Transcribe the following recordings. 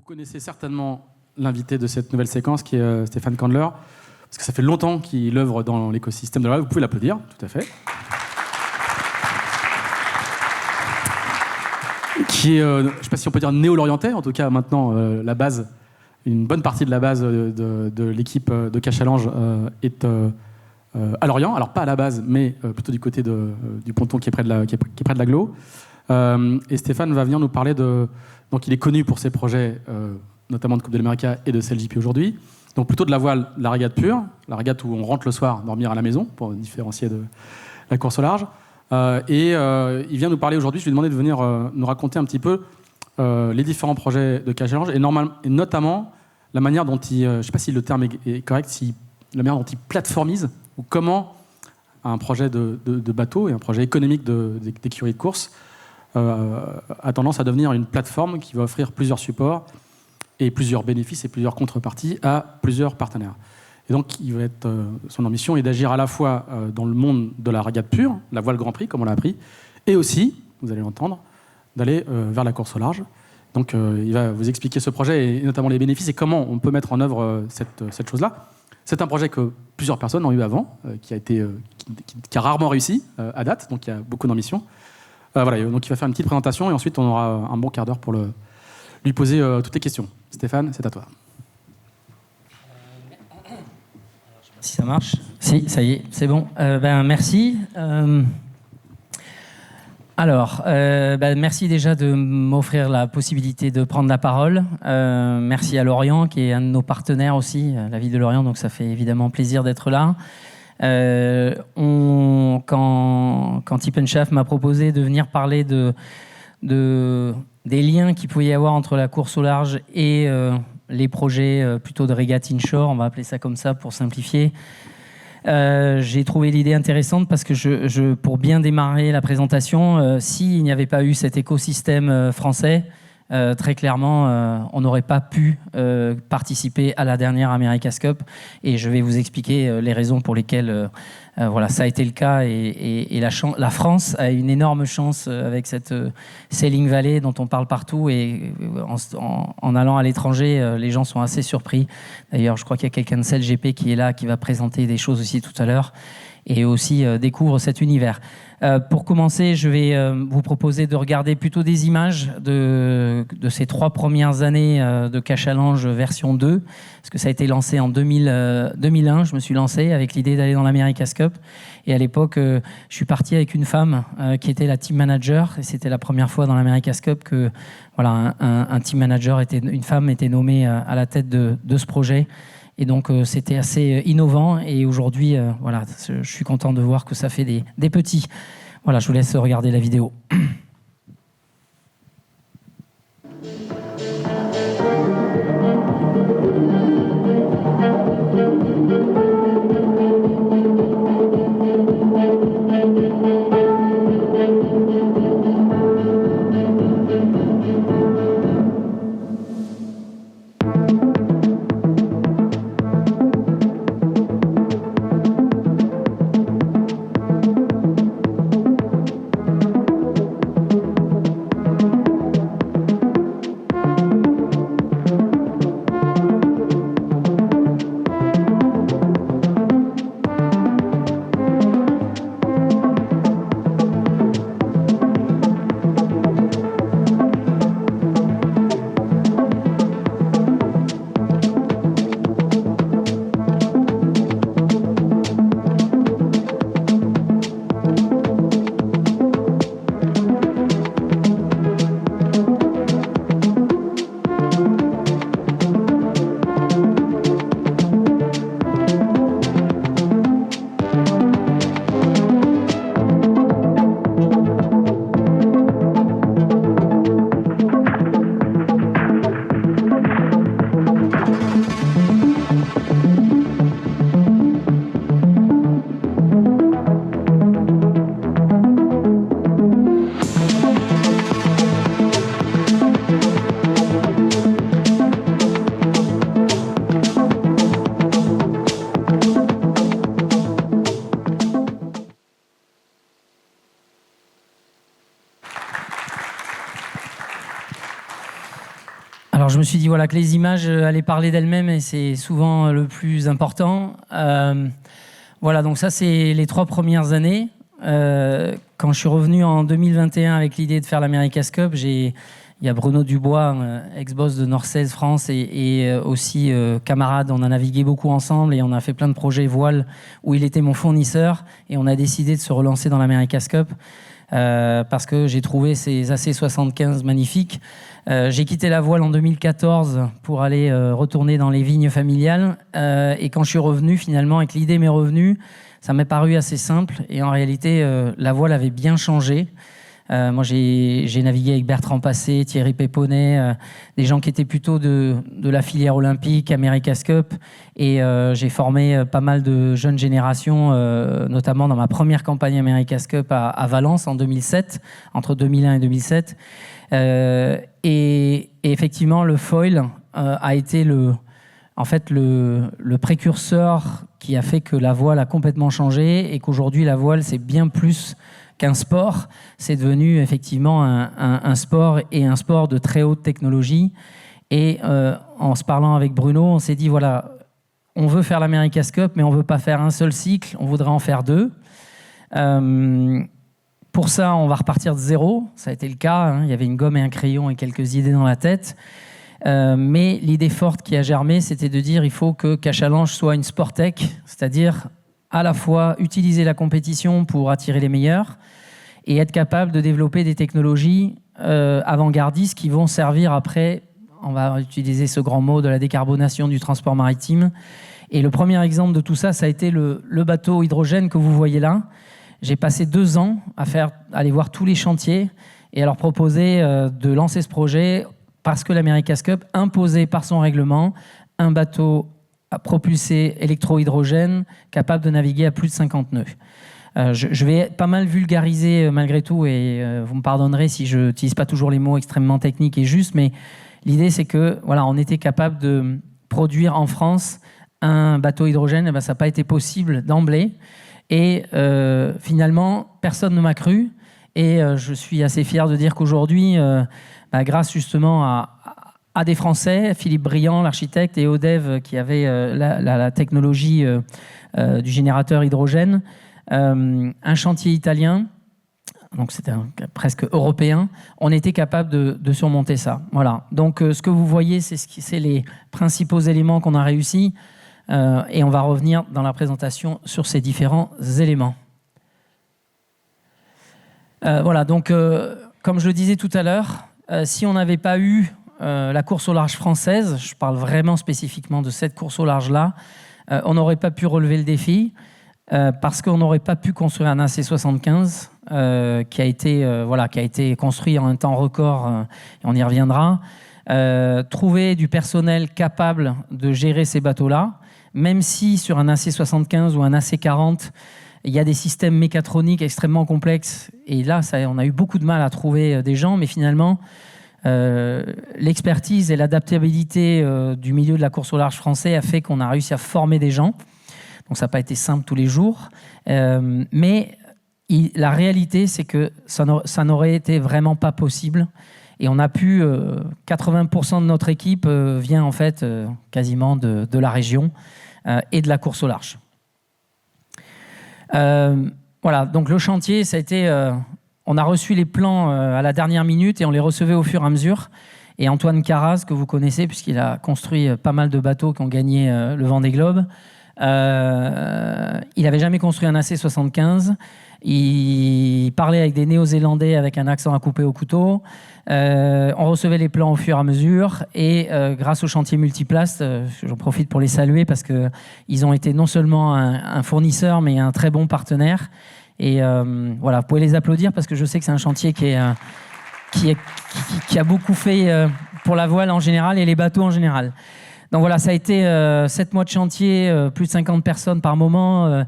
connaissez certainement l'invité de cette nouvelle séquence qui est Stéphane Candler, parce que ça fait longtemps qu'il œuvre dans l'écosystème de la web. Vous pouvez l'applaudir, tout à fait. Qui est, je ne sais pas si on peut dire néo-lorientais, en tout cas maintenant la base, une bonne partie de la base de l'équipe de Cachalange est à Lorient, alors pas à la base, mais plutôt du côté du ponton qui est près de l'agglo. Et Stéphane va venir nous parler de... Donc il est connu pour ses projets, notamment de Coupe de l'Amérique et de CLJP aujourd'hui. Donc plutôt de la voile, la régate pure, la régate où on rentre le soir dormir à la maison, pour différencier de la course au large. Il vient nous parler aujourd'hui, je lui ai demandé de venir nous raconter un petit peu les différents projets de Cachalange et notamment la manière dont il, je ne sais pas si le terme est correct, la manière dont il plateformise ou comment un projet de bateau et un projet économique d'écurie de course a tendance à devenir une plateforme qui va offrir plusieurs supports et plusieurs bénéfices et plusieurs contreparties à plusieurs partenaires. Et donc, son ambition est d'agir à la fois dans le monde de la régate pure, la voile Grand Prix, comme on l'a appris, et aussi, vous allez l'entendre, d'aller vers la course au large. Donc, il va vous expliquer ce projet, et notamment les bénéfices, et comment on peut mettre en œuvre cette chose-là. C'est un projet que plusieurs personnes ont eu avant, qui a rarement réussi à date, donc il y a beaucoup d'ambition. Voilà, donc il va faire une petite présentation, et ensuite, on aura un bon quart d'heure pour lui poser toutes les questions. Stéphane, c'est à toi. Si ça marche. Si, ça y est, c'est bon. Merci. Merci déjà de m'offrir la possibilité de prendre la parole. Merci à Lorient, qui est un de nos partenaires aussi, la ville de Lorient, donc ça fait évidemment plaisir d'être là. Quand Tip & Shaft m'a proposé de venir parler des liens qu'il pouvait y avoir entre la course au large et les projets plutôt de régate inshore, on va appeler ça comme ça pour simplifier. J'ai trouvé l'idée intéressante parce que pour bien démarrer la présentation, s'il n'y avait pas eu cet écosystème français, très clairement, on n'aurait pas pu participer à la dernière America's Cup. Et je vais vous expliquer les raisons pour lesquelles ça a été le cas. Et la France a une énorme chance avec cette Sailing Valley dont on parle partout. Et en allant à l'étranger, les gens sont assez surpris. D'ailleurs, je crois qu'il y a quelqu'un de CLJP qui est là, qui va présenter des choses aussi tout à l'heure. Et aussi découvre cet univers. Pour commencer, je vais vous proposer de regarder plutôt des images de ces 3 premières années de Cachalange version 2, parce que ça a été lancé en 2001. Je me suis lancé avec l'idée d'aller dans l'America's Cup. Et à l'époque, je suis parti avec une femme qui était la team manager. Et c'était la première fois dans l'America's Cup que un team manager, une femme, était nommée à la tête de ce projet. Et donc, c'était assez innovant. Et aujourd'hui, je suis content de voir que ça fait des petits. Voilà, je vous laisse regarder la vidéo. Alors je me suis dit voilà, que les images allaient parler d'elles-mêmes et c'est souvent le plus important. Voilà, donc ça c'est les 3 premières années. Quand je suis revenu en 2021 avec l'idée de faire l'America's Cup, il y a Bruno Dubois, ex-boss de North 16 France et aussi camarade. On a navigué beaucoup ensemble et on a fait plein de projets voile où il était mon fournisseur et on a décidé de se relancer dans l'America's Cup parce que j'ai trouvé ces AC75 magnifiques. J'ai quitté la voile en 2014 pour aller retourner dans les vignes familiales et quand je suis revenu finalement et que l'idée m'est revenue, ça m'est paru assez simple et en réalité la voile avait bien changé. Moi j'ai navigué avec Bertrand Passé, Thierry Péponnet, des gens qui étaient plutôt de la filière olympique, America's Cup, et j'ai formé pas mal de jeunes générations, notamment dans ma première campagne America's Cup à Valence en 2007, entre 2001 et 2007. Et effectivement, le foil a été le précurseur qui a fait que la voile a complètement changé et qu'aujourd'hui, la voile, c'est bien plus qu'un sport. C'est devenu effectivement un sport et un sport de très haute technologie. Et en se parlant avec Bruno, on s'est dit, voilà, on veut faire l'America's Cup, mais on ne veut pas faire un seul cycle, on voudrait en faire 2. Pour ça, on va repartir de zéro. Ça a été le cas. Hein. Il y avait une gomme et un crayon et quelques idées dans la tête. Mais l'idée forte qui a germé, c'était de dire il faut que Cachalange soit une sporttech, c'est-à-dire à la fois utiliser la compétition pour attirer les meilleurs et être capable de développer des technologies avant-gardistes qui vont servir après, on va utiliser ce grand mot de la décarbonation du transport maritime. Et le premier exemple de tout ça, ça a été le bateau hydrogène que vous voyez là. J'ai passé 2 ans à aller voir tous les chantiers et à leur proposer de lancer ce projet parce que l'America's Cup imposait par son règlement un bateau propulsé électro-hydrogène capable de naviguer à plus de 50 nœuds. Je vais pas mal vulgariser malgré tout et vous me pardonnerez si je n'utilise pas toujours les mots extrêmement techniques et justes, mais l'idée c'est que voilà, on était capable de produire en France un bateau hydrogène. Et ben, ça n'a pas été possible d'emblée. Et finalement, personne ne m'a cru. Et je suis assez fier de dire qu'aujourd'hui, grâce justement à des Français, Philippe Briand, l'architecte, et Odev, qui avait la technologie du générateur hydrogène, un chantier italien, donc c'était presque européen, on était capable de surmonter ça. Voilà. Donc ce que vous voyez, c'est les principaux éléments qu'on a réussi. Et on va revenir dans la présentation sur ces différents éléments. Voilà, donc comme je le disais tout à l'heure, si on n'avait pas eu la course au large française, je parle vraiment spécifiquement de cette course au large-là, on n'aurait pas pu relever le défi parce qu'on n'aurait pas pu construire un AC75 qui a été construit en un temps record, et on y reviendra. Trouver du personnel capable de gérer ces bateaux-là, même si sur un AC75 ou un AC40, il y a des systèmes mécatroniques extrêmement complexes. Et là, on a eu beaucoup de mal à trouver des gens, mais finalement, l'expertise et l'adaptabilité du milieu de la course au large français a fait qu'on a réussi à former des gens. Donc ça n'a pas été simple tous les jours. Mais la réalité, c'est que ça n'aurait été vraiment pas possible. Et on a pu, 80% de notre équipe vient en fait quasiment de la région et de la course au large. Voilà, donc le chantier, ça a été, on a reçu les plans à la dernière minute et on les recevait au fur et à mesure. Et Antoine Carraz, que vous connaissez, puisqu'il a construit pas mal de bateaux qui ont gagné le Vendée Globe, il n'avait jamais construit un AC75. Il parlait avec des Néo-Zélandais avec un accent à couper au couteau. On recevait les plans au fur et à mesure. Et grâce au chantier Multiplast, j'en profite pour les saluer parce qu'ils ont été non seulement un fournisseur, mais un très bon partenaire. Et voilà, vous pouvez les applaudir parce que je sais que c'est un chantier qui a beaucoup fait pour la voile en général et les bateaux en général. Donc voilà, ça a été 7 mois de chantier, plus de 50 personnes par moment,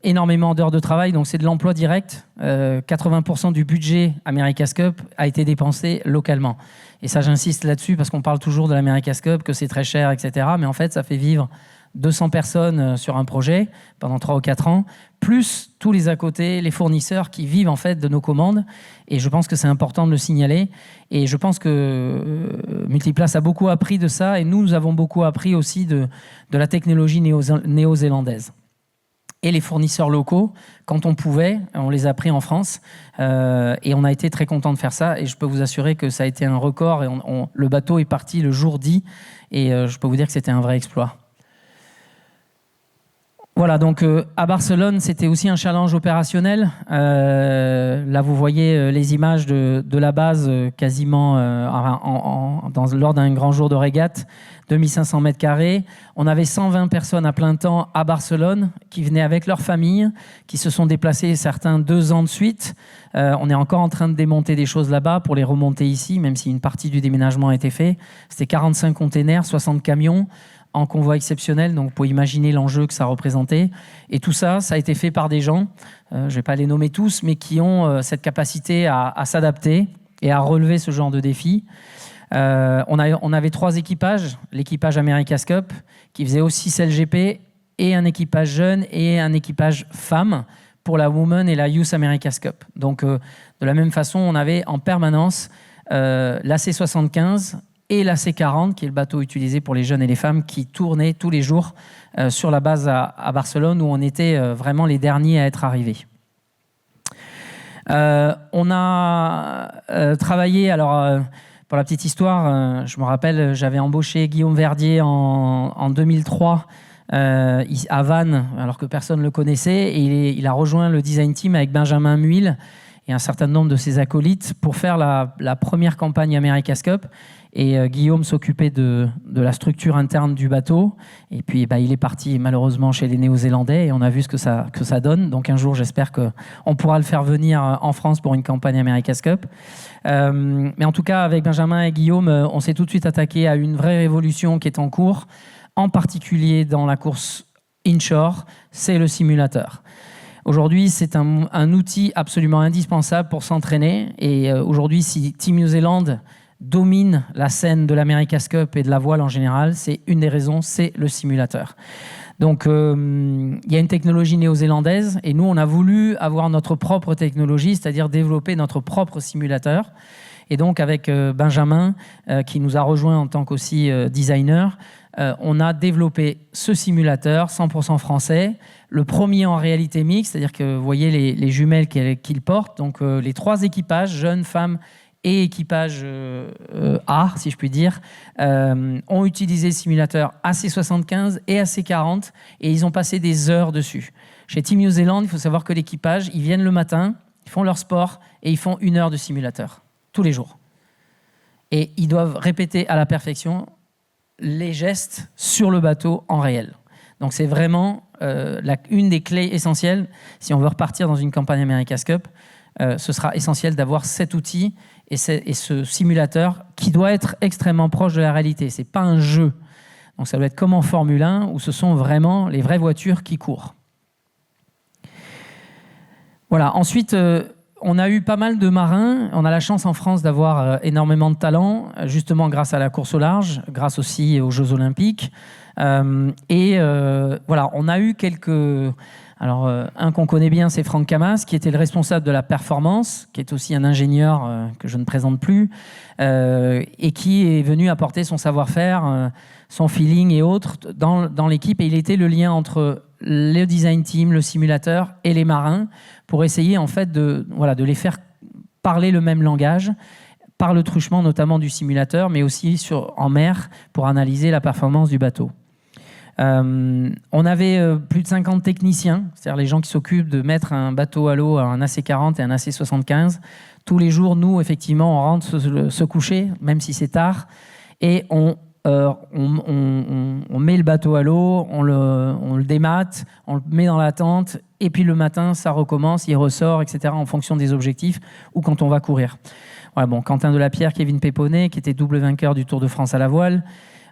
énormément d'heures de travail, donc c'est de l'emploi direct. 80% du budget America's Cup a été dépensé localement. Et ça, j'insiste là-dessus parce qu'on parle toujours de l'America's Cup, que c'est très cher, etc. Mais en fait, ça fait vivre 200 personnes sur un projet pendant 3 ou 4 ans, plus tous les à côté, les fournisseurs qui vivent en fait de nos commandes. Et je pense que c'est important de le signaler. Et je pense que Multiplace a beaucoup appris de ça. Et nous avons beaucoup appris aussi de la technologie néo-zélandaise. Et les fournisseurs locaux, quand on pouvait, on les a pris en France. Et on a été très contents de faire ça. Et je peux vous assurer que ça a été un record. Et le bateau est parti le jour dit. Et je peux vous dire que c'était un vrai exploit. Voilà, donc à Barcelone, c'était aussi un challenge opérationnel. Là, vous voyez les images de la base quasiment lors d'un grand jour de régate, 2500 mètres carrés. On avait 120 personnes à plein temps à Barcelone qui venaient avec leurs familles, qui se sont déplacés certains 2 ans de suite. On est encore en train de démonter des choses là-bas pour les remonter ici, même si une partie du déménagement a été fait. C'était 45 containers, 60 camions en convoi exceptionnel, donc vous pouvez imaginer l'enjeu que ça représentait. Et tout ça, ça a été fait par des gens, je ne vais pas les nommer tous, mais qui ont cette capacité à s'adapter et à relever ce genre de défi. On avait 3 équipages, l'équipage America's Cup, qui faisait aussi CLGP, et un équipage jeune et un équipage femme pour la Women et la Youth America's Cup. Donc, de la même façon, on avait en permanence l'AC75 et la C40, qui est le bateau utilisé pour les jeunes et les femmes, qui tournait tous les jours sur la base à Barcelone, où on était vraiment les derniers à être arrivés. On a travaillé, alors pour la petite histoire, je me rappelle, j'avais embauché Guillaume Verdier en 2003 à Vannes, alors que personne ne le connaissait, et il a rejoint le design team avec Benjamin Muil et un certain nombre de ses acolytes pour faire la première campagne America's Cup. Et Guillaume s'occupait de la structure interne du bateau. Et puis, il est parti malheureusement chez les Néo-Zélandais et on a vu ce que ça donne. Donc un jour, j'espère qu'on pourra le faire venir en France pour une campagne America's Cup. Mais en tout cas, avec Benjamin et Guillaume, on s'est tout de suite attaqué à une vraie révolution qui est en cours, en particulier dans la course inshore, c'est le simulateur. Aujourd'hui, c'est un outil absolument indispensable pour s'entraîner. Et aujourd'hui, si Team New Zealand domine la scène de l'America's Cup et de la voile en général, c'est une des raisons, c'est le simulateur. Donc, il y a une technologie néo-zélandaise et nous, on a voulu avoir notre propre technologie, c'est-à-dire développer notre propre simulateur. Et donc, avec Benjamin, qui nous a rejoint en tant qu'aussi designer, on a développé ce simulateur 100% français, le premier en réalité mixte, c'est-à-dire que vous voyez les jumelles qu'il porte, donc les 3 équipages, jeunes, femmes et équipage A, si je puis dire, ont utilisé le simulateur AC75 et AC40 et ils ont passé des heures dessus. Chez Team New Zealand, il faut savoir que l'équipage, ils viennent le matin, ils font leur sport et ils font 1 heure de simulateur, tous les jours. Et ils doivent répéter à la perfection les gestes sur le bateau en réel. Donc c'est vraiment une des clés essentielles. Si on veut repartir dans une campagne America's Cup, ce sera essentiel d'avoir cet outil et ce simulateur qui doit être extrêmement proche de la réalité. Ce n'est pas un jeu. Donc ça doit être comme en Formule 1 où ce sont vraiment les vraies voitures qui courent. Voilà. Ensuite, on a eu pas mal de marins. On a la chance en France d'avoir énormément de talent, justement grâce à la course au large, grâce aussi aux Jeux Olympiques. Voilà, on a eu quelques... Alors, un qu'on connaît bien, c'est Franck Camas, qui était le responsable de la performance, qui est aussi un ingénieur que je ne présente plus, et qui est venu apporter son savoir-faire, son feeling et autres dans l'équipe. Et il était le lien entre le design team, le simulateur et les marins pour essayer en fait de les faire parler le même langage par le truchement notamment du simulateur, mais aussi en mer pour analyser la performance du bateau. On avait plus de 50 techniciens, c'est-à-dire les gens qui s'occupent de mettre un bateau à l'eau, un AC40 et un AC75. Tous les jours, nous, effectivement, on rentre se coucher, même si c'est tard, et on met le bateau à l'eau, on le démate, on le met dans la tente, et puis le matin, ça recommence, il ressort, etc., en fonction des objectifs, ou quand on va courir. Voilà, bon, Quentin Delapierre, Kevin Péponnet, qui était double vainqueur du Tour de France à la voile.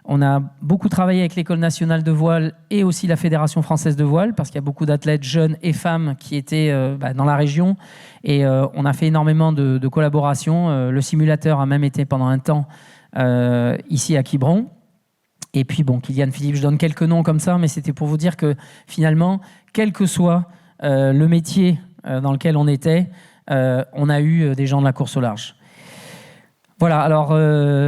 On a beaucoup travaillé avec l'École nationale de voile et aussi la Fédération française de voile, parce qu'il y a beaucoup d'athlètes jeunes et femmes qui étaient dans la région. Et on a fait énormément de collaborations. Le simulateur a même été pendant un temps ici à Quiberon. Et puis, bon, Kylian Philippe, je donne quelques noms comme ça, mais c'était pour vous dire que finalement, quel que soit le métier dans lequel on était, on a eu des gens de la course au large. Voilà, alors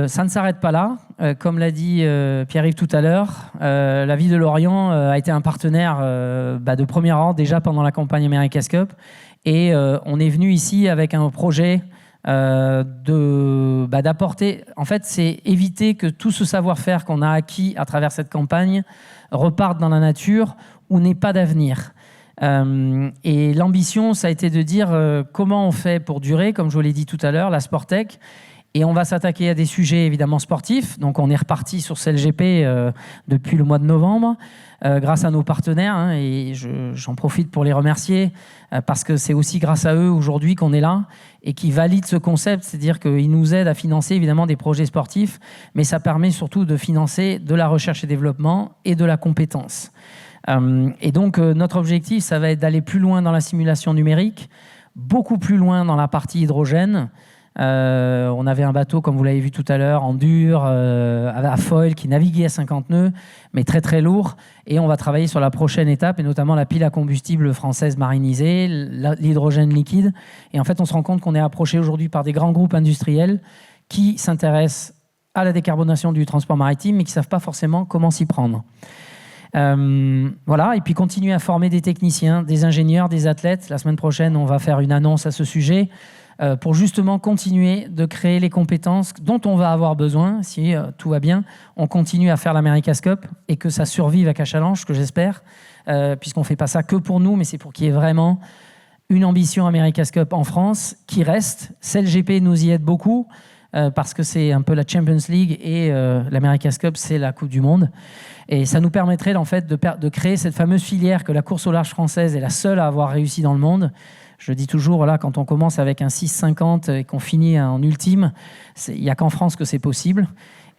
ça ne s'arrête pas là. Comme l'a dit Pierre-Yves tout à l'heure, la ville de Lorient a été un partenaire de premier rang déjà pendant la campagne America's Cup. Et on est venu ici avec un projet d'apporter... En fait, c'est éviter que tout ce savoir-faire qu'on a acquis à travers cette campagne reparte dans la nature où n'est pas d'avenir. Et l'ambition, ça a été de dire comment on fait pour durer, comme je vous l'ai dit tout à l'heure, la Sportec. Et on va s'attaquer à des sujets évidemment sportifs. Donc on est reparti sur CLGP depuis le mois de novembre grâce à nos partenaires. Hein, et j'en profite pour les remercier parce que c'est aussi grâce à eux aujourd'hui qu'on est là et qui valident ce concept. C'est-à-dire qu'ils nous aident à financer évidemment des projets sportifs, mais ça permet surtout de financer de la recherche et développement et de la compétence. Et donc notre objectif, ça va être d'aller plus loin dans la simulation numérique, beaucoup plus loin dans la partie hydrogène. On avait un bateau, comme vous l'avez vu tout à l'heure, en dur, à foil, qui naviguait à 50 nœuds, mais très très lourd. Et on va travailler sur la prochaine étape, et notamment la pile à combustible française marinisée, l'hydrogène liquide. Et en fait, on se rend compte qu'on est approché aujourd'hui par des grands groupes industriels qui s'intéressent à la décarbonation du transport maritime, mais qui ne savent pas forcément comment s'y prendre. Voilà, et puis continuer à former des techniciens, des ingénieurs, des athlètes. La semaine prochaine, on va faire une annonce à ce sujet. Pour justement continuer de créer les compétences dont on va avoir besoin, si tout va bien, on continue à faire l'America's Cup et que ça survive à Cachalange, que j'espère, puisqu'on ne fait pas ça que pour nous, mais c'est pour qu'il y ait vraiment une ambition America's Cup en France qui reste. CLGP nous y aide beaucoup, parce que c'est un peu la Champions League et l'America's Cup, c'est la Coupe du Monde. Et ça nous permettrait en fait de créer cette fameuse filière que la course au large française est la seule à avoir réussi dans le monde. Je dis toujours, voilà, quand on commence avec un 6,50 et qu'on finit en ultime, il n'y a qu'en France que c'est possible.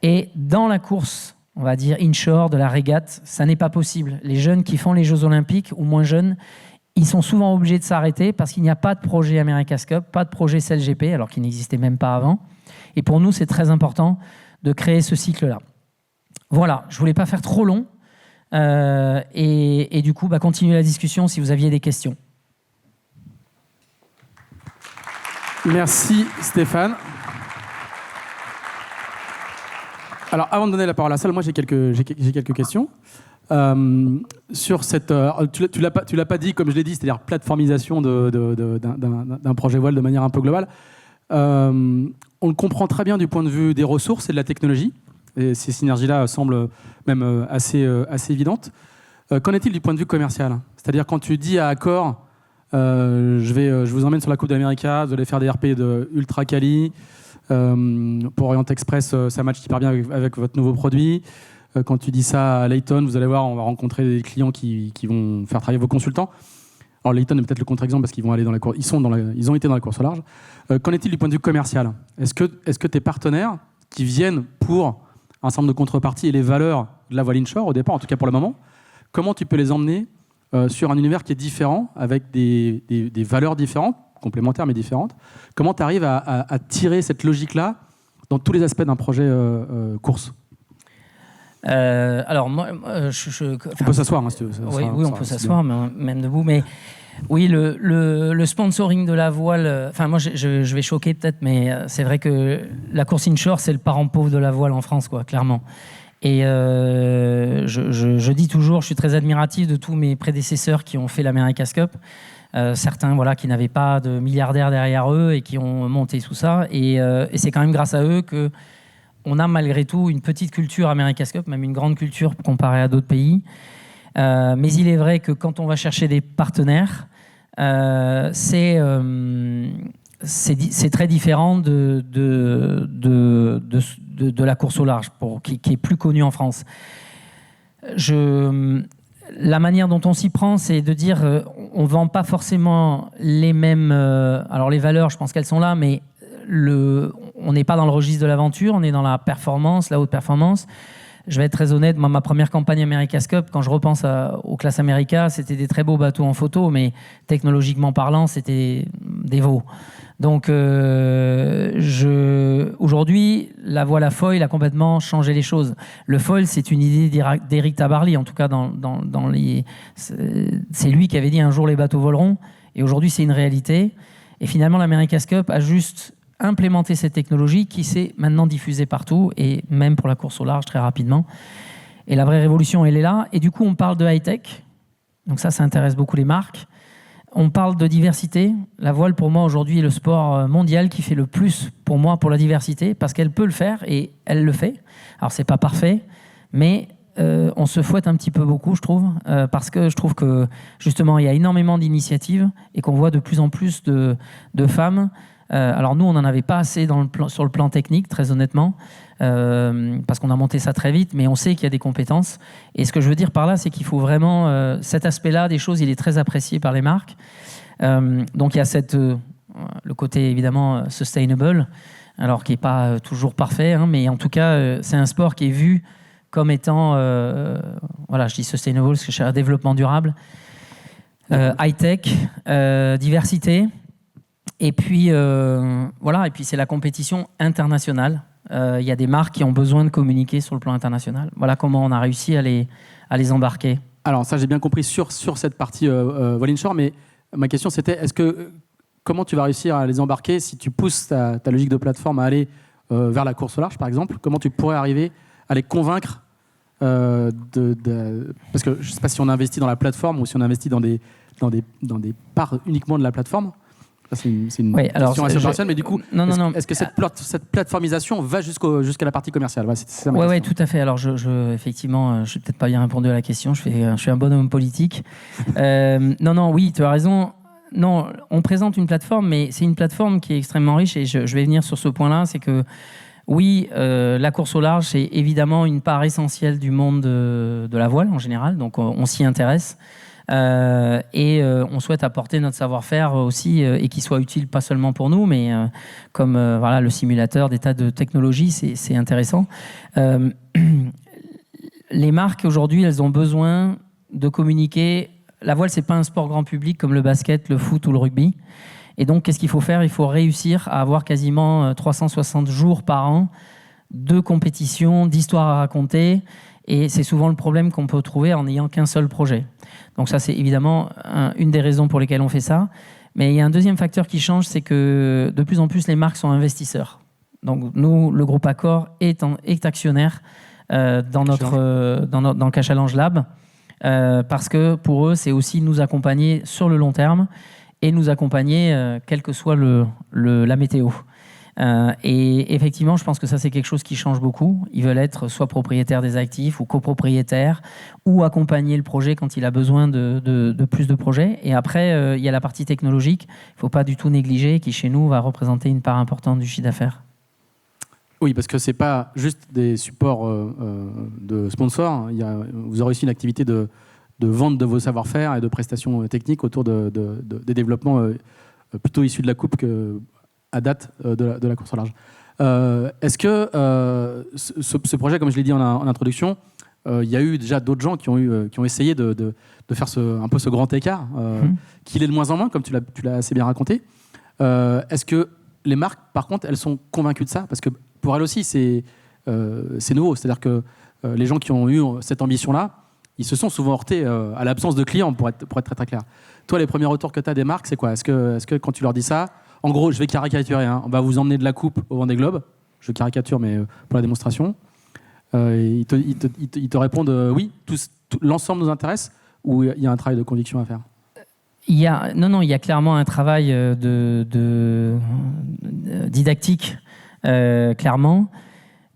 Et dans la course, on va dire inshore, de la régate, ça n'est pas possible. Les jeunes qui font les Jeux Olympiques, ou moins jeunes, ils sont souvent obligés de s'arrêter parce qu'il n'y a pas de projet America's Cup, pas de projet CLGP, alors qu'il n'existait même pas avant. Et pour nous, c'est très important de créer ce cycle-là. Voilà, je ne voulais pas faire trop long. Et du coup, continuez la discussion si vous aviez des questions. Merci Stéphane. Alors avant de donner la parole à la salle, moi j'ai quelques questions. Sur cette, tu l'as pas dit comme je l'ai dit, c'est-à-dire plateformisation d'un projet voile de manière un peu globale. On le comprend très bien du point de vue des ressources et de la technologie. Et ces synergies-là semblent même assez évidentes. Qu'en est-il du point de vue commercial ? C'est-à-dire quand tu dis à Accor, je vous emmène sur la Coupe d'Amérique, vous allez faire des RP de ultra quali. Pour Orient Express, ça match hyper bien avec votre nouveau produit. Quand tu dis ça à Layton, vous allez voir, on va rencontrer des clients qui vont faire travailler vos consultants. Alors Layton est peut-être le contre-exemple parce qu'ils vont aller dans la course. Ils ont été dans la course au large. Qu'en est-il du point de vue commercial ? Est-ce que tes partenaires qui viennent pour un certain nombre de contreparties et les valeurs de la voile inshore au départ, en tout cas pour le moment, comment tu peux les emmener sur un univers qui est différent, avec des valeurs différentes, complémentaires mais différentes. Comment tu arrives à tirer cette logique-là dans tous les aspects d'un projet course ? Alors moi, on peut s'asseoir, hein, si tu veux. Oui, on peut s'asseoir, même debout. Mais oui, le sponsoring de la voile. Enfin, moi, je vais choquer peut-être, mais c'est vrai que la course inshore, c'est le parent pauvre de la voile en France, quoi, clairement. Et je dis toujours, je suis très admiratif de tous mes prédécesseurs qui ont fait l'America's Cup. Certains qui n'avaient pas de milliardaires derrière eux et qui ont monté tout ça. Et c'est quand même grâce à eux qu'on a malgré tout une petite culture America's Cup, même une grande culture comparée à d'autres pays. Mais il est vrai que quand on va chercher des partenaires, c'est très différent de la course au large, qui est plus connue en France. La manière dont on s'y prend, c'est de dire on ne vend pas forcément les mêmes... alors les valeurs, je pense qu'elles sont là, mais on n'est pas dans le registre de l'aventure, on est dans la performance, la haute performance. Je vais être très honnête, ma première campagne America's Cup, quand je repense aux classes America, c'était des très beaux bateaux en photo, mais technologiquement parlant, c'était des veaux. Donc aujourd'hui, la voile à foil a complètement changé les choses. Le foil, c'est une idée d'Éric Tabarly, en tout cas c'est lui qui avait dit un jour les bateaux voleront, et aujourd'hui c'est une réalité. Et finalement, l'America's Cup a juste implémenté cette technologie qui s'est maintenant diffusée partout, et même pour la course au large très rapidement. Et la vraie révolution, elle est là. Et du coup, on parle de high-tech. Donc ça intéresse beaucoup les marques. On parle de diversité. La voile, pour moi, aujourd'hui, est le sport mondial qui fait le plus, pour moi, pour la diversité, parce qu'elle peut le faire, et elle le fait. Alors, c'est pas parfait, mais on se fouette un petit peu beaucoup, je trouve, parce que je trouve que, justement, il y a énormément d'initiatives, et qu'on voit de plus en plus de femmes. Alors nous, on n'en avait pas assez sur le plan technique, très honnêtement, parce qu'on a monté ça très vite, mais on sait qu'il y a des compétences. Et ce que je veux dire par là, c'est qu'il faut vraiment... cet aspect-là des choses, il est très apprécié par les marques. Donc il y a le côté, évidemment, sustainable, alors qui n'est pas toujours parfait, hein, mais en tout cas, c'est un sport qui est vu comme étant... voilà, je dis sustainable parce que c'est un développement durable, high-tech, diversité... Et puis, voilà, et puis c'est la compétition internationale. Il y a des marques qui ont besoin de communiquer sur le plan international. Voilà comment on a réussi à les embarquer. Alors ça, j'ai bien compris sur cette partie Voile Inshore, mais ma question c'était, comment tu vas réussir à les embarquer si tu pousses ta logique de plateforme à aller vers la course au large, par exemple? Comment tu pourrais arriver à les convaincre parce que je ne sais pas si on investit dans la plateforme ou si on investit dans des parts uniquement de la plateforme. C'est une question assez opérationnelle, mais du coup, est-ce que cette plateformisation va jusqu'à la partie commerciale? Oui, tout à fait. Alors, effectivement, je n'ai peut-être pas bien répondu à la question. Je suis un bonhomme politique. Oui, tu as raison. Non, on présente une plateforme, mais c'est une plateforme qui est extrêmement riche, et je vais venir sur ce point-là. C'est que, oui, la course au large, c'est évidemment une part essentielle du monde de la voile en général, donc on s'y intéresse. On souhaite apporter notre savoir-faire aussi, et qu'il soit utile pas seulement pour nous, mais comme voilà, le simulateur, des tas de technologies, c'est intéressant. Les marques aujourd'hui, elles ont besoin de communiquer. La voile, c'est pas un sport grand public comme le basket, le foot ou le rugby. Et donc, qu'est-ce qu'il faut faire? Il faut réussir à avoir quasiment 360 jours par an de compétition, d'histoires à raconter. Et c'est souvent le problème qu'on peut trouver en n'ayant qu'un seul projet. Donc ça, c'est évidemment une des raisons pour lesquelles on fait ça. Mais il y a un deuxième facteur qui change, c'est que de plus en plus, les marques sont investisseurs. Donc nous, le groupe Accor est actionnaire dans le Cachalange Lab, parce que pour eux, c'est aussi nous accompagner sur le long terme et nous accompagner quelle que soit la météo. Et effectivement, je pense que ça, c'est quelque chose qui change beaucoup. Ils veulent être soit propriétaires des actifs ou copropriétaires, ou accompagner le projet quand il a besoin de plus de projets. Et après, il y a la partie technologique. Il ne faut pas du tout négliger, qui chez nous va représenter une part importante du chiffre d'affaires. Oui, parce que ce n'est pas juste des supports de sponsors. Vous aurez aussi une activité de vente de vos savoir-faire et de prestations techniques autour des développements plutôt issus de la coupe à date de la course au large. Est-ce que ce projet, comme je l'ai dit en introduction, il y a eu déjà d'autres gens qui ont essayé de faire un peu ce grand écart, qu'il est de moins en moins, comme tu l'as assez bien raconté. Est-ce que les marques, par contre, elles sont convaincues de ça? Parce que pour elles aussi, c'est nouveau. C'est-à-dire que les gens qui ont eu cette ambition-là, ils se sont souvent heurtés à l'absence de clients, pour être très très clair. Toi, les premiers retours que tu as des marques, c'est quoi? Est-ce que quand tu leur dis ça, en gros, je vais caricaturer, on va vous emmener de la coupe au Vendée Globe, je caricature, mais pour la démonstration, ils te répondent oui, l'ensemble nous intéresse, ou il y a un travail de conviction à faire? Il y a clairement un travail didactique, clairement,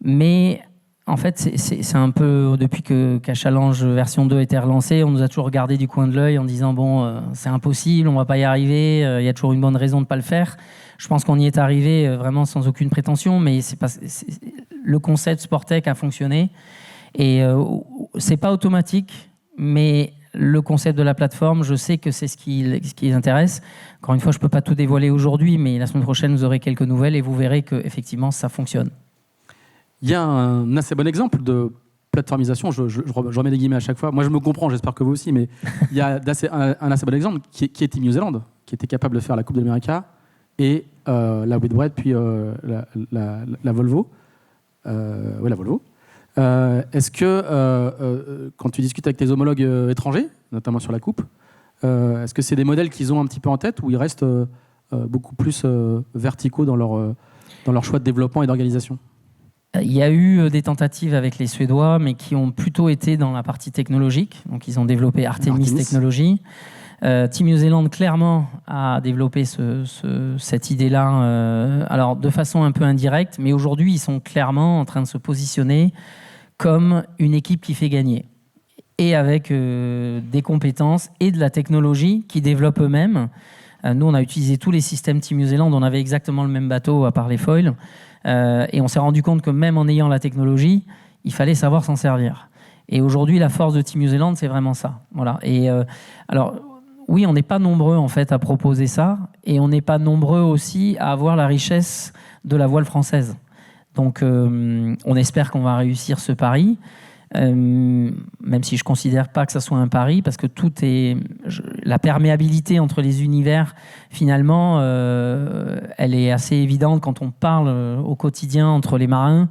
mais en fait, c'est un peu, depuis que Cachalange version 2 a été relancé, on nous a toujours regardé du coin de l'œil en disant c'est impossible, on ne va pas y arriver, il y a toujours une bonne raison de ne pas le faire. Je pense qu'on y est arrivé vraiment sans aucune prétention, mais le concept Sportec a fonctionné. Et c'est pas automatique, mais le concept de la plateforme, je sais que c'est ce qui les intéresse. Encore une fois, je ne peux pas tout dévoiler aujourd'hui, mais la semaine prochaine, vous aurez quelques nouvelles et vous verrez qu'effectivement, ça fonctionne. Il y a un assez bon exemple de plateformisation, je remets des guillemets à chaque fois. Moi, je me comprends, j'espère que vous aussi, mais il y a un assez bon exemple qui est Team New Zealand, qui était capable de faire la Coupe d'Amérique, et la Whitbread, puis la Volvo. Oui, la Volvo. Est-ce que, quand tu discutes avec tes homologues étrangers, notamment sur la coupe, est-ce que c'est des modèles qu'ils ont un petit peu en tête ou ils restent beaucoup plus verticaux dans leur choix de développement et d'organisation? Il y a eu des tentatives avec les Suédois, mais qui ont plutôt été dans la partie technologique. Donc, ils ont développé Artemis Technologies. Team New Zealand, clairement, a développé cette idée-là, alors de façon un peu indirecte, mais aujourd'hui, ils sont clairement en train de se positionner comme une équipe qui fait gagner. Et avec des compétences et de la technologie qu'ils développent eux-mêmes. Nous, on a utilisé tous les systèmes Team New Zealand, on avait exactement le même bateau, à part les foils. Et on s'est rendu compte que même en ayant la technologie, il fallait savoir s'en servir. Et aujourd'hui, la force de Team New Zealand, c'est vraiment ça. Voilà. Et alors, oui, on n'est pas nombreux en fait à proposer ça, et on n'est pas nombreux aussi à avoir la richesse de la voile française. Donc, on espère qu'on va réussir ce pari. Même si je ne considère pas que ça soit un pari, parce que tout est... La perméabilité entre les univers, finalement, elle est assez évidente quand on parle au quotidien entre les marins.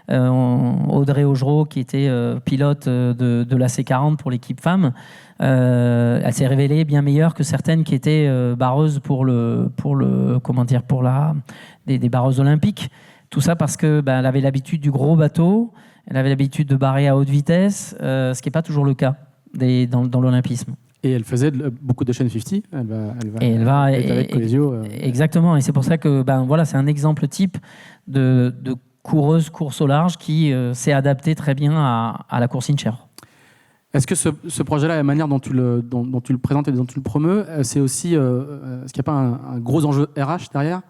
Audrey Augereau, qui était pilote de la C40 pour l'équipe femme, elle s'est révélée bien meilleure que certaines qui étaient barreuses pour des barreuses olympiques. Tout ça parce que elle avait l'habitude du gros bateau. Elle avait l'habitude de barrer à haute vitesse, ce qui n'est pas toujours le cas dans l'olympisme. Et elle faisait beaucoup de chaînes 50. Elle va avec Coesio. Exactement. Et c'est pour ça que voilà, c'est un exemple type de coureuse course au large qui s'est adaptée très bien à la course inshore. Est-ce que ce projet-là, la manière dont tu le présentes et dont tu le promeus, c'est aussi, est-ce qu'il n'y a pas un gros enjeu RH derrière,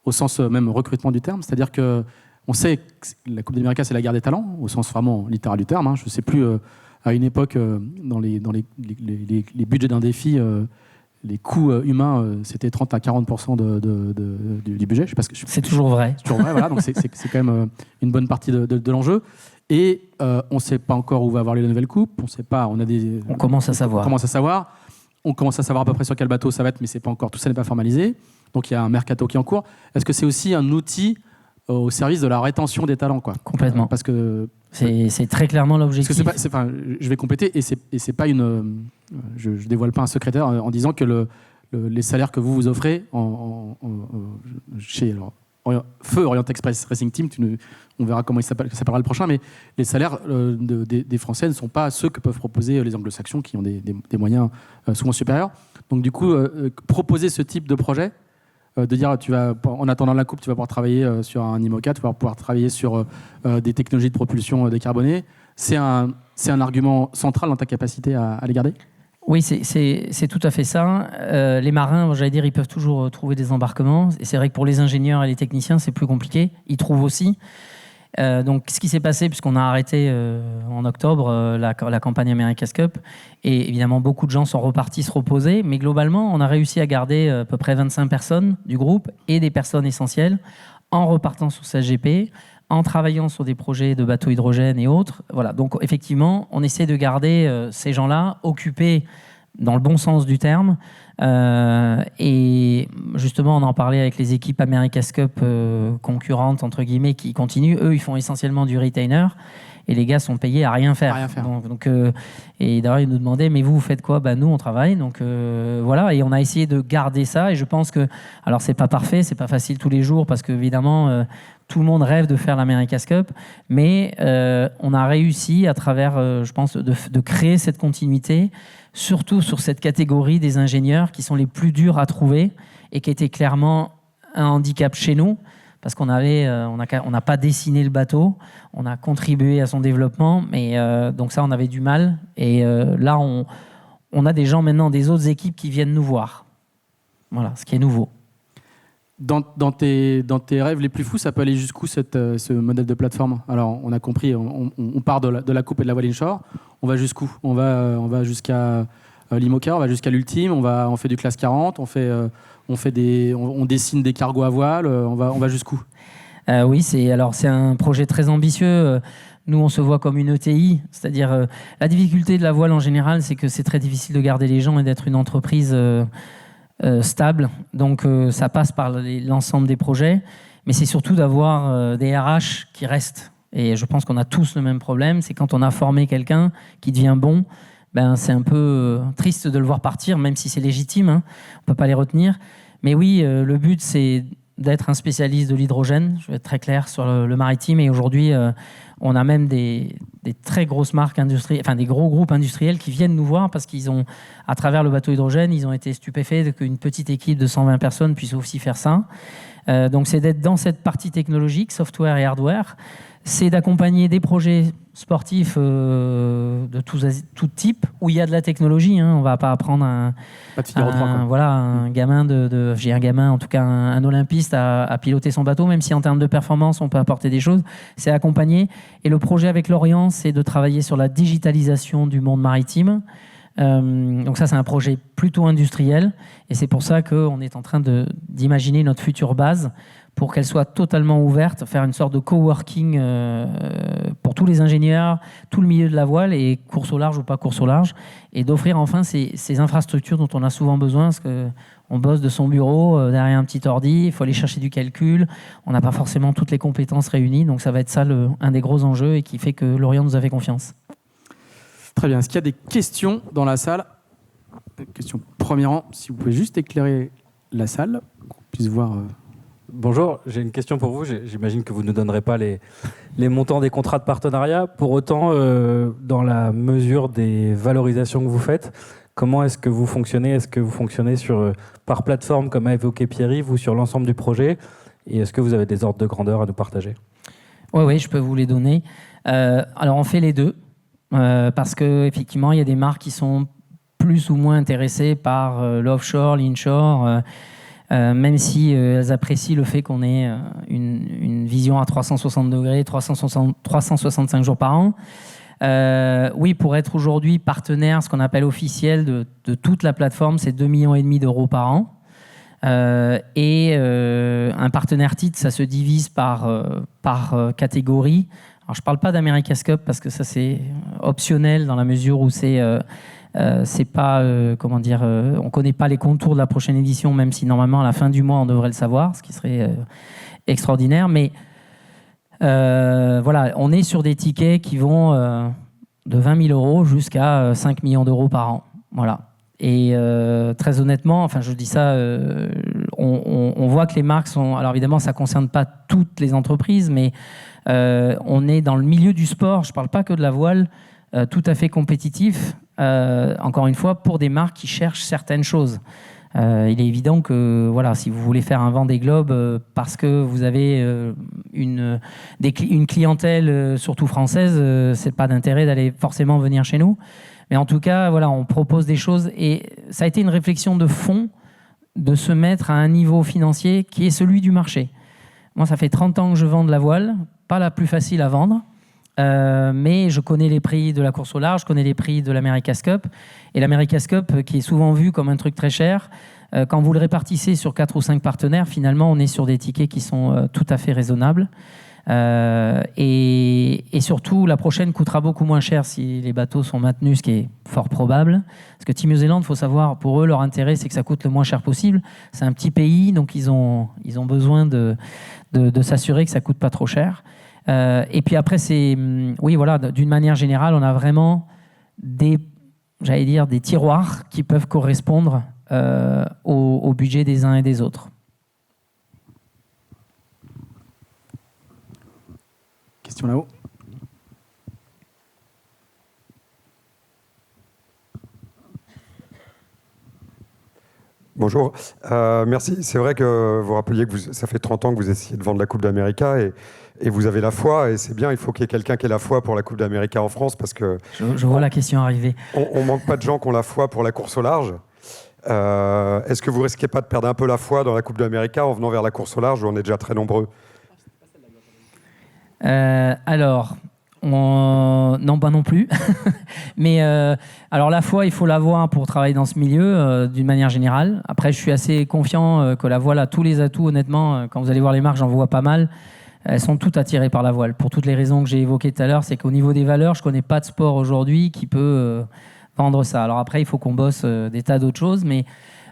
au sens même recrutement du terme? C'est-à-dire que on sait que la Coupe d'Amérique, c'est la guerre des talents, au sens vraiment littéral du terme. Je ne sais plus, à une époque, dans les budgets d'un défi, les coûts humains, c'était 30 à 40% du budget. C'est toujours vrai. C'est toujours vrai, voilà. Donc c'est quand même une bonne partie de l'enjeu. Et on ne sait pas encore où va avoir lieu la nouvelle coupe. On sait pas. On commence à savoir. On commence à savoir à peu près sur quel bateau ça va être, mais c'est pas encore, tout ça n'est pas formalisé. Donc il y a un mercato qui est en cours. Est-ce que c'est aussi un outil au service de la rétention des talents, quoi? Complètement. Parce que c'est très clairement l'objectif. Parce que je vais compléter, et c'est pas une. Je dévoile pas un secrétaire en disant que les salaires que vous offrez chez Feu Orient Express Racing Team, on verra comment ça s'appellera le prochain, mais les salaires des Français ne sont pas ceux que peuvent proposer les Anglo-Saxons, qui ont des moyens souvent supérieurs. Donc du coup, proposer ce type de projet, de dire en attendant la coupe, tu vas pouvoir travailler sur un IMOCA, tu vas pouvoir travailler sur des technologies de propulsion décarbonées, c'est un argument central dans ta capacité à les garder? Oui, c'est tout à fait ça. Les marins, j'allais dire, ils peuvent toujours trouver des embarquements. Et c'est vrai que pour les ingénieurs et les techniciens, c'est plus compliqué. Ils trouvent aussi. Donc, ce qui s'est passé, puisqu'on a arrêté en octobre la campagne America's Cup, et évidemment, beaucoup de gens sont repartis se reposer. Mais globalement, on a réussi à garder à peu près 25 personnes du groupe et des personnes essentielles en repartant sur 16 GP, en travaillant sur des projets de bateaux hydrogène et autres. Voilà. Donc, effectivement, on essaie de garder ces gens-là occupés dans le bon sens du terme. Et justement, on en parlait avec les équipes America's Cup concurrentes, entre guillemets, qui continuent. Eux, ils font essentiellement du retainer. Et les gars sont payés à rien faire. Et d'ailleurs, ils nous demandaient, mais vous faites quoi? Nous, on travaille. Donc voilà, et on a essayé de garder ça. Et je pense que, alors c'est pas parfait, c'est pas facile tous les jours, parce qu'évidemment, tout le monde rêve de faire l'America's Cup. Mais on a réussi, à travers, je pense, de créer cette continuité, surtout sur cette catégorie des ingénieurs qui sont les plus durs à trouver et qui étaient clairement un handicap chez nous. Parce qu'on n'a pas dessiné le bateau, on a contribué à son développement, mais donc ça, on avait du mal. Et là, on a des gens maintenant des autres équipes qui viennent nous voir. Voilà, ce qui est nouveau. Dans tes rêves les plus fous, ça peut aller jusqu'où ce modèle de plateforme? Alors, on a compris, on part de la coupe et de la voile inshore. On va jusqu'où? On va jusqu'à l'IMOCA, on va jusqu'à l'ultime, on fait du classe 40, on dessine des cargos à voile, on va jusqu'où? Oui, c'est un projet très ambitieux. Nous, on se voit comme une ETI, c'est-à-dire la difficulté de la voile en général, c'est que c'est très difficile de garder les gens et d'être une entreprise stable. Donc ça passe par l'ensemble des projets, mais c'est surtout d'avoir des RH qui restent. Et je pense qu'on a tous le même problème, c'est quand on a formé quelqu'un qui devient bon, ben, c'est un peu triste de le voir partir, même si c'est légitime, hein, on ne peut pas les retenir. Mais oui, le but, c'est d'être un spécialiste de l'hydrogène, je vais être très clair sur le maritime, et aujourd'hui, on a même des très grosses marques industrielles, enfin des gros groupes industriels qui viennent nous voir parce qu'ils ont, à travers le bateau hydrogène, ils ont été stupéfaits qu'une petite équipe de 120 personnes puisse aussi faire ça. Donc c'est d'être dans cette partie technologique, software et hardware, c'est d'accompagner des projets sportifs de tout type où il y a de la technologie. Hein. On ne va pas apprendre un gamin j'ai un gamin, en tout cas un olympiste à piloter son bateau, même si en termes de performance, on peut apporter des choses. C'est accompagner. Et le projet avec Lorient, c'est de travailler sur la digitalisation du monde maritime. Donc ça, c'est un projet plutôt industriel. Et c'est pour ça qu'on est en train d'imaginer notre future base pour qu'elle soit totalement ouverte, faire une sorte de coworking pour tous les ingénieurs, tout le milieu de la voile, et course au large ou pas course au large, et d'offrir enfin ces infrastructures dont on a souvent besoin, parce qu'on bosse de son bureau, derrière un petit ordi, il faut aller chercher du calcul, on n'a pas forcément toutes les compétences réunies, donc ça va être ça un des gros enjeux et qui fait que Lorient nous a fait confiance. Très bien. Est-ce qu'il y a des questions dans la salle ? Question premier rang, si vous pouvez juste éclairer la salle, qu'on puisse voir... Bonjour, j'ai une question pour vous. J'imagine que vous ne donnerez pas les montants des contrats de partenariat. Pour autant, dans la mesure des valorisations que vous faites, comment est-ce que vous fonctionnez ? Est-ce que vous fonctionnez par plateforme, comme a évoqué Pierre-Yves, ou sur l'ensemble du projet ? Et est-ce que vous avez des ordres de grandeur à nous partager ? Oui, je peux vous les donner. Alors, on fait les deux, parce qu'effectivement, il y a des marques qui sont plus ou moins intéressées par l'offshore, l'inshore, même si elles apprécient le fait qu'on ait une vision à 360 degrés, 365 jours par an. Oui, pour être aujourd'hui partenaire, ce qu'on appelle officiel de toute la plateforme, c'est 2,5 millions d'euros par an. Et un partenaire titre, ça se divise par catégorie. Alors, je ne parle pas d'America's Cup parce que ça, c'est optionnel dans la mesure où c'est pas, on connaît pas les contours de la prochaine édition, même si normalement à la fin du mois on devrait le savoir, ce qui serait extraordinaire. Mais voilà, on est sur des tickets qui vont de 20 000 euros jusqu'à 5 millions d'euros par an. Voilà. Et très honnêtement, enfin je dis ça, on voit que les marques sont... Alors évidemment, ça ne concerne pas toutes les entreprises, mais on est dans le milieu du sport, je ne parle pas que de la voile, tout à fait compétitif. Encore une fois, pour des marques qui cherchent certaines choses. Il est évident que voilà, si vous voulez faire un Vendée Globe parce que vous avez une clientèle surtout française, c'est pas d'intérêt d'aller forcément venir chez nous. Mais en tout cas, voilà, on propose des choses et ça a été une réflexion de fond de se mettre à un niveau financier qui est celui du marché. Moi, ça fait 30 ans que je vends de la voile, pas la plus facile à vendre. Mais je connais les prix de la course au large, je connais les prix de l'America's Cup. Et l'America's Cup, qui est souvent vu comme un truc très cher, quand vous le répartissez sur 4 ou 5 partenaires, finalement, on est sur des tickets qui sont tout à fait raisonnables. Et surtout, la prochaine coûtera beaucoup moins cher si les bateaux sont maintenus, ce qui est fort probable. Parce que Team New Zealand, il faut savoir, pour eux, leur intérêt, c'est que ça coûte le moins cher possible. C'est un petit pays, donc ils ont besoin de s'assurer que ça ne coûte pas trop cher. Et puis après, oui, voilà, d'une manière générale, on a vraiment des tiroirs qui peuvent correspondre au budget des uns et des autres. Question là-haut. Bonjour, merci. C'est vrai que vous rappeliez que ça fait 30 ans que vous essayez de vendre la Coupe d'América et vous avez la foi, et c'est bien, il faut qu'il y ait quelqu'un qui ait la foi pour la Coupe d'América en France, parce que... Je vois la question arriver. On manque pas de gens qui ont la foi pour la course au large. Est-ce que vous risquez pas de perdre un peu la foi dans la Coupe d'América en venant vers la course au large, où on est déjà très nombreux ? Alors, non, pas non plus. Mais alors la foi, il faut l'avoir pour travailler dans ce milieu, d'une manière générale. Après, je suis assez confiant que la voile a tous les atouts. Honnêtement, quand vous allez voir les marques, j'en vois pas mal. Elles sont toutes attirées par la voile. Pour toutes les raisons que j'ai évoquées tout à l'heure, c'est qu'au niveau des valeurs, je connais pas de sport aujourd'hui qui peut vendre ça. Alors après, il faut qu'on bosse des tas d'autres choses, mais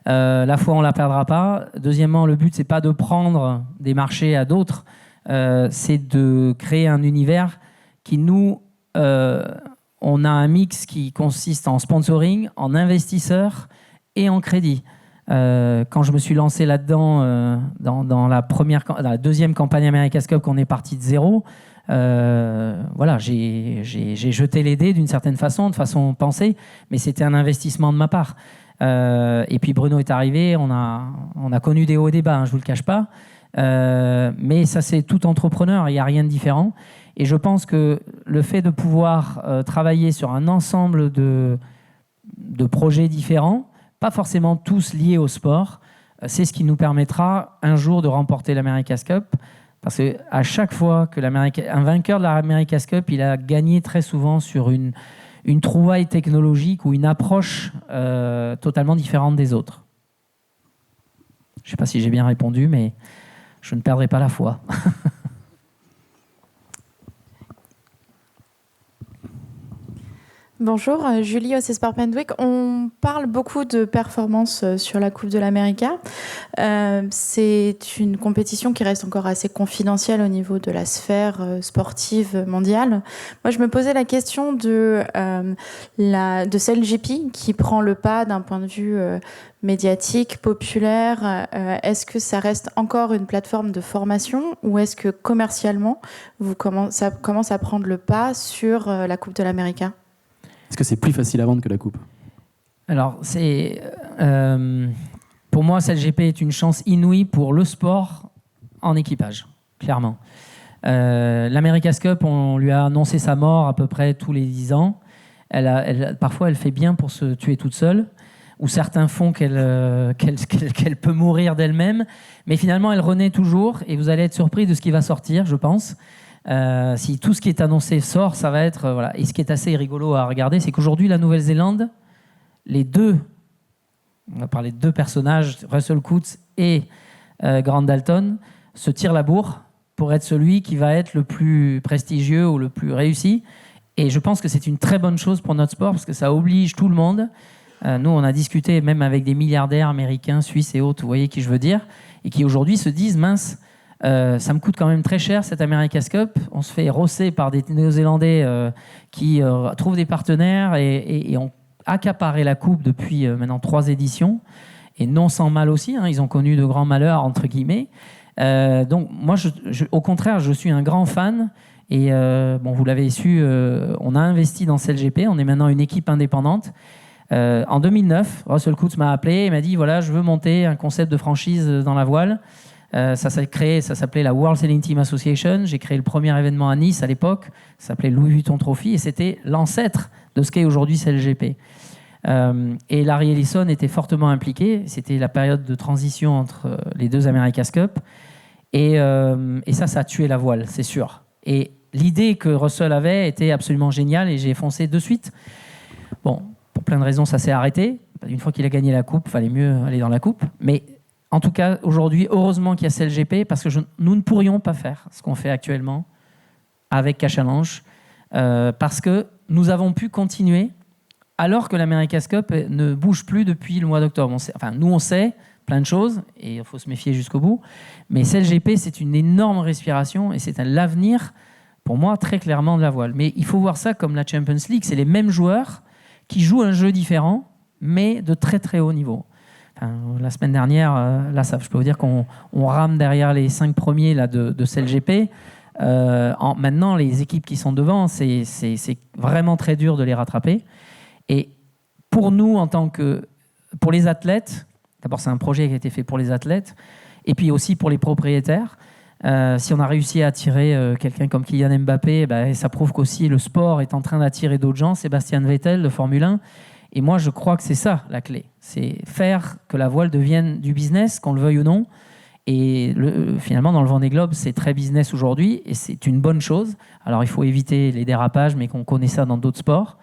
La foi, on ne la perdra pas. Deuxièmement, le but, c'est pas de prendre des marchés à d'autres, c'est de créer un univers qui nous... on a un mix qui consiste en sponsoring, en investisseurs et en crédit. Quand je me suis lancé là-dedans, dans la deuxième campagne America's Cup, qu'on est parti de zéro, voilà, j'ai jeté les dés d'une certaine façon, de façon pensée, mais c'était un investissement de ma part. Et puis Bruno est arrivé, on a connu des hauts et des bas, hein, je ne vous le cache pas, mais ça c'est tout entrepreneur, il n'y a rien de différent. Et je pense que le fait de pouvoir travailler sur un ensemble de projets différents, pas forcément tous liés au sport, c'est ce qui nous permettra un jour de remporter l'America's Cup. Parce qu'à chaque fois un vainqueur de l'America's Cup, il a gagné très souvent sur une trouvaille technologique ou une approche totalement différente des autres. Je ne sais pas si j'ai bien répondu, mais je ne perdrai pas la foi. Bonjour, Julie au Sport Pendwick. On parle beaucoup de performance sur la Coupe de l'América. C'est une compétition qui reste encore assez confidentielle au niveau de la sphère sportive mondiale. Moi, je me posais la question de CLGP qui prend le pas d'un point de vue médiatique, populaire. Est-ce que ça reste encore une plateforme de formation ou est-ce que commercialement, ça commence à prendre le pas sur la Coupe de l'América ? Est-ce que c'est plus facile à vendre que la coupe ? Alors, pour moi, CLGP est une chance inouïe pour le sport en équipage, clairement. L'America's Cup, on lui a annoncé sa mort à peu près tous les 10 ans. Parfois, elle fait bien pour se tuer toute seule, ou certains font qu'elle peut mourir d'elle-même, mais finalement, elle renaît toujours, et vous allez être surpris de ce qui va sortir, je pense. Si tout ce qui est annoncé sort, ça va être... voilà. Et ce qui est assez rigolo à regarder, c'est qu'aujourd'hui, la Nouvelle-Zélande, on va parler de deux personnages, Russell Coutts et Grant Dalton, se tirent la bourre pour être celui qui va être le plus prestigieux ou le plus réussi. Et je pense que c'est une très bonne chose pour notre sport, parce que ça oblige tout le monde. Nous, on a discuté même avec des milliardaires américains, suisses et autres, vous voyez qui je veux dire, et qui aujourd'hui se disent, mince, ça me coûte quand même très cher cette America's Cup. On se fait rosser par des Néo-Zélandais qui trouvent des partenaires et ont accaparé la coupe depuis maintenant 3 éditions, et non sans mal aussi, hein, ils ont connu de grands malheurs entre guillemets. Donc moi, au contraire, je suis un grand fan. Et bon, vous l'avez su, on a investi dans CLGP. On est maintenant une équipe indépendante. En 2009, Russell Coutts m'a appelé et m'a dit voilà, je veux monter un concept de franchise dans la voile. Ça s'appelait la World Sailing Team Association. J'ai créé le premier événement à Nice à l'époque. Ça s'appelait Louis Vuitton Trophy et c'était l'ancêtre de ce qu'est aujourd'hui CLGP. Et Larry Ellison était fortement impliqué. C'était la période de transition entre les deux America's Cup. Et ça a tué la voile, c'est sûr. Et l'idée que Russell avait était absolument géniale et j'ai foncé de suite. Bon, pour plein de raisons, ça s'est arrêté. Une fois qu'il a gagné la coupe, il fallait mieux aller dans la coupe. Mais en tout cas, aujourd'hui, heureusement qu'il y a CLGP parce que nous ne pourrions pas faire ce qu'on fait actuellement avec Cachalange parce que nous avons pu continuer alors que l'America's Cup ne bouge plus depuis le mois d'octobre. Nous, on sait plein de choses et il faut se méfier jusqu'au bout. Mais CLGP, c'est une énorme respiration et c'est l'avenir, pour moi, très clairement de la voile. Mais il faut voir ça comme la Champions League. C'est les mêmes joueurs qui jouent un jeu différent, mais de très très haut niveau. La semaine dernière, je peux vous dire qu'on rame derrière les 5 premiers là, de CLGP. Maintenant, les équipes qui sont devant, c'est vraiment très dur de les rattraper. Et pour nous, pour les athlètes, d'abord c'est un projet qui a été fait pour les athlètes, et puis aussi pour les propriétaires. Si on a réussi à attirer quelqu'un comme Kylian Mbappé, ça prouve qu'aussi le sport est en train d'attirer d'autres gens. Sébastien Vettel de Formule 1. Et moi, je crois que c'est ça la clé. C'est faire que la voile devienne du business, qu'on le veuille ou non. Et finalement, dans le Vendée Globe, c'est très business aujourd'hui et c'est une bonne chose. Alors, il faut éviter les dérapages, mais qu'on connaît ça dans d'autres sports.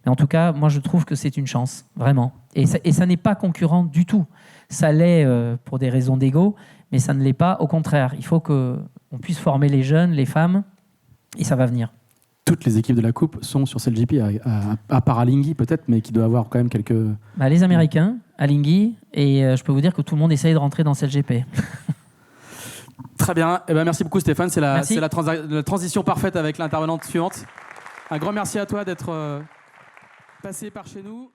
Mais en tout cas, moi, je trouve que c'est une chance, vraiment. Et ça n'est pas concurrent du tout. Ça l'est pour des raisons d'ego, mais ça ne l'est pas. Au contraire, il faut qu'on puisse former les jeunes, les femmes, et ça va venir. toutes les équipes de la Coupe sont sur CLGP, à part Alinghi peut-être, mais qui doit avoir quand même quelques... Les Américains, Alinghi, et je peux vous dire que tout le monde essaye de rentrer dans CLGP. Très bien. Merci beaucoup Stéphane. C'est la transition parfaite avec l'intervenante suivante. Un grand merci à toi d'être passé par chez nous.